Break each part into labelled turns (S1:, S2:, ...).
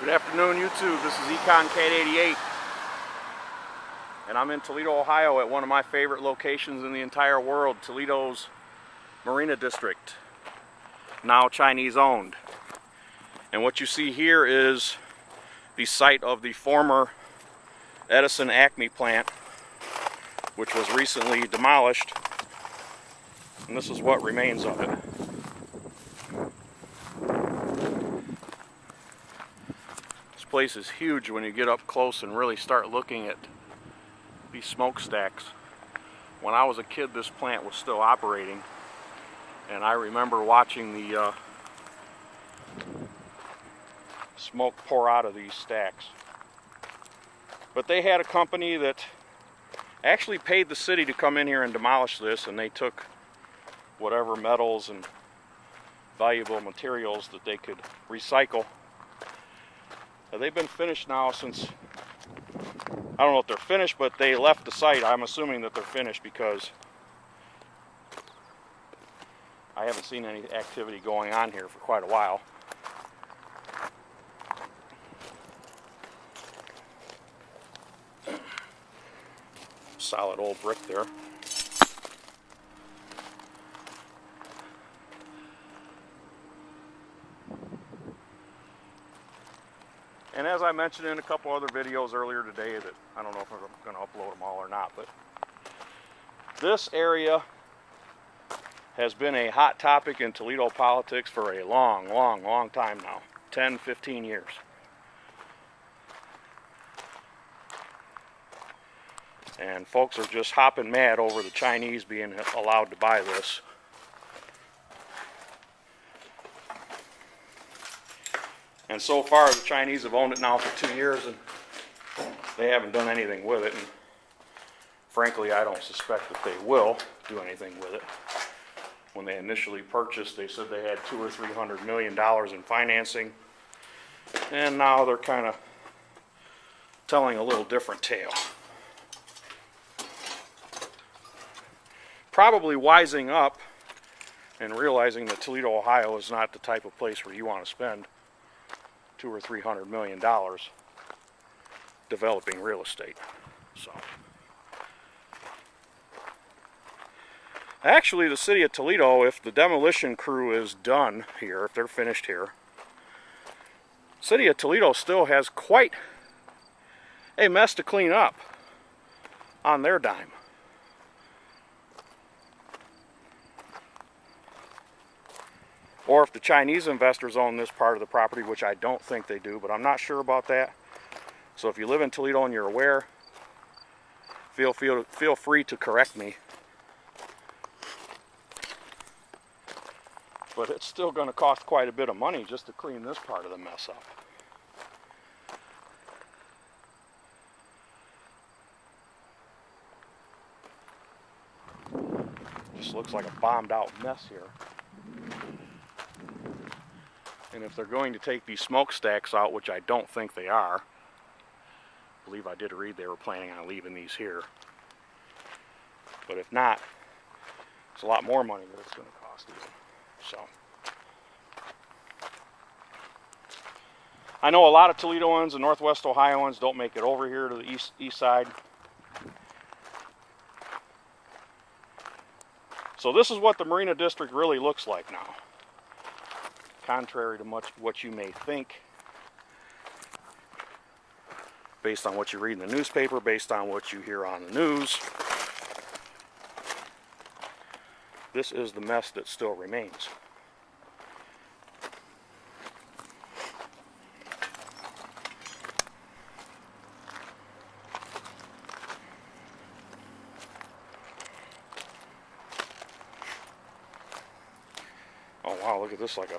S1: Good afternoon, YouTube. This is Econ Cat 88, and I'm in Toledo, Ohio, at one of my favorite locations in the entire world, Toledo's Marina district, now Chinese owned. And what you see here is the site of the former Edison Acme plant, which was recently demolished, and this is what remains of it. This place is huge when you get up close and really start looking at these smokestacks. When I was a kid, this plant was still operating, and I remember watching the smoke pour out of these stacks. But they had a company that actually paid the city to come in here and demolish this, and they took whatever metals and valuable materials that they could recycle. They've been finished now since, I don't know if they're finished, but they left the site. I'm assuming that they're finished because I haven't seen any activity going on here for quite a while. Solid old brick there. And as I mentioned in a couple other videos earlier today, that I don't know if I'm going to upload them all or not, but this area has been a hot topic in Toledo politics for a long time now. 10, 15 years. And folks are just hopping mad over the Chinese being allowed to buy this. And so far, the Chinese have owned it now for 2 years, and they haven't done anything with it. And frankly, I don't suspect that they will do anything with it. When they initially purchased, they said they had $200 or $300 million in financing, and now they're kind of telling a little different tale. Probably wising up and realizing that Toledo, Ohio is not the type of place where you want to spend $200 or $300 million developing real estate. So, actually, the city of Toledo, if the demolition crew is done here, if they're finished here, the city of Toledo still has quite a mess to clean up on their dime. Or if the Chinese investors own this part of the property, which I don't think they do, but I'm not sure about that. So if you live in Toledo and you're aware, feel free to correct me. But it's still going to cost quite a bit of money just to clean this part of the mess up. Just looks like a bombed out mess here. And if they're going to take these smokestacks out, which I don't think they are, I believe I did read they were planning on leaving these here. But if not, it's a lot more money that it's going to cost even. So, I know a lot of Toledoans and Northwest Ohioans don't make it over here to the east side. So this is what the Marina district really looks like now. Contrary to much what you may think, based on what you read in the newspaper, based on what you hear on the news, this is the mess that still remains. Oh wow, look at this, like a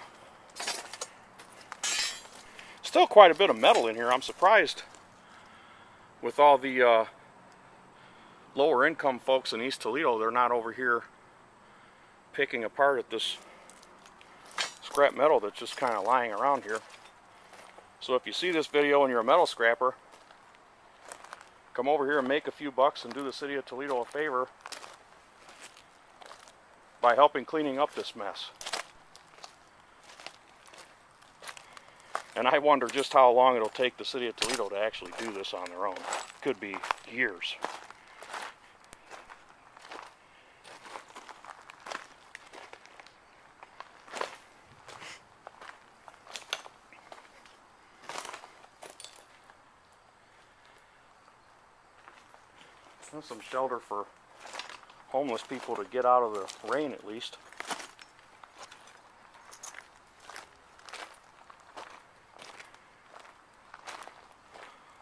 S1: still quite a bit of metal in here. I'm surprised with all the lower income folks in East Toledo, they're not over here picking apart at this scrap metal that's just kind of lying around here. So if you see this video and you're a metal scrapper, come over here and make a few bucks and do the city of Toledo a favor by helping cleaning up this mess. And I wonder just how long it'll take the city of Toledo to actually do this on their own. Could be years. There's some shelter for homeless people to get out of the rain at least.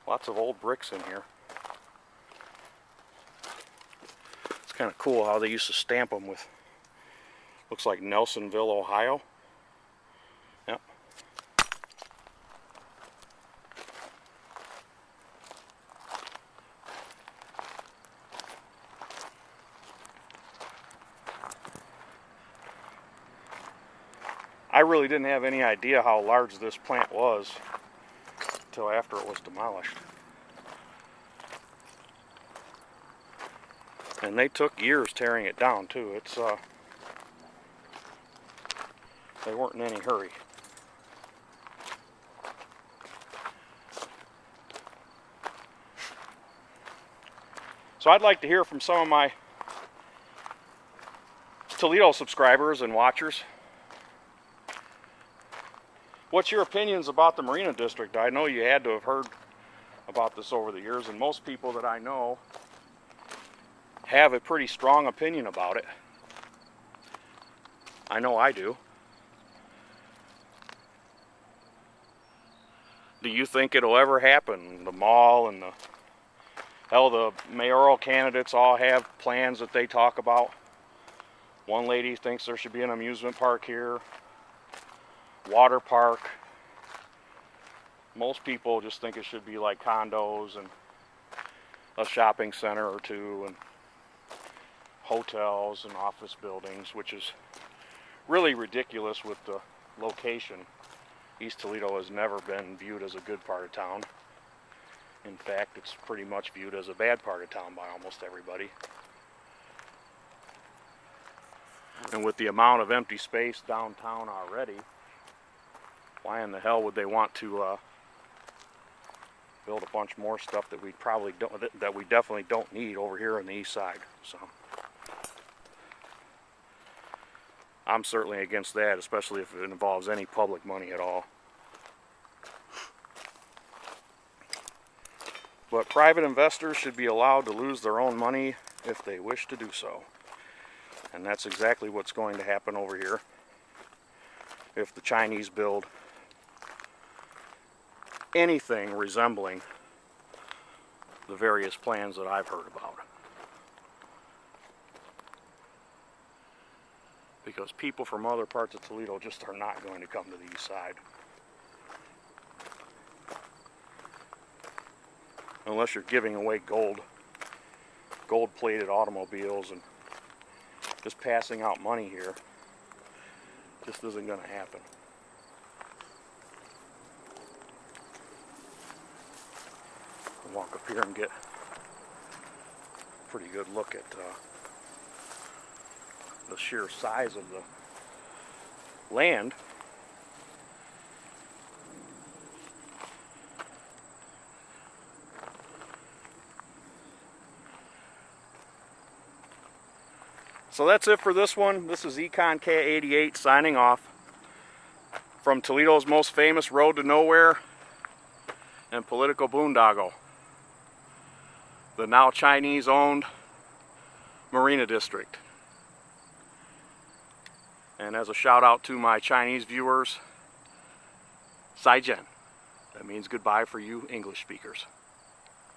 S1: Lots of old bricks in here. It's kind of cool how they used to stamp them with, looks like Nelsonville, Ohio. Yep. I really didn't have any idea how large this plant was until after it was demolished. And they took years tearing it down too. It's they weren't in any hurry. So I'd like to hear from some of my Toledo subscribers and watchers. What's your opinions about the Marina District? I know you had to have heard about this over the years, and most people that I know have a pretty strong opinion about it. I know I do. Do you think it'll ever happen? The mall and the mayoral candidates all have plans that they talk about. One lady thinks there should be an amusement park here, water park. Most people just think it should be like condos and a shopping center or two and hotels and office buildings, which is really ridiculous with the location. East Toledo has never been viewed as a good part of town. In fact, it's pretty much viewed as a bad part of town by almost everybody. And with the amount of empty space downtown already, why in the hell would they want to build a bunch more stuff that we probably don't, that we definitely don't need over here on the east side? So I'm certainly against that, especially if it involves any public money at all. But private investors should be allowed to lose their own money if they wish to do so. And that's exactly what's going to happen over here if the Chinese build anything resembling the various plans that I've heard about. Because people from other parts of Toledo just are not going to come to the east side. Unless you're giving away gold-plated automobiles and just passing out money here. Just isn't going to happen. I'll walk up here and get a pretty good look at the sheer size of the land. So that's it for this one. This is Econ K88 signing off from Toledo's most famous road to nowhere and political boondoggle, the now Chinese-owned Marina District. And as a shout out to my Chinese viewers, Zaijian. That means goodbye for you English speakers.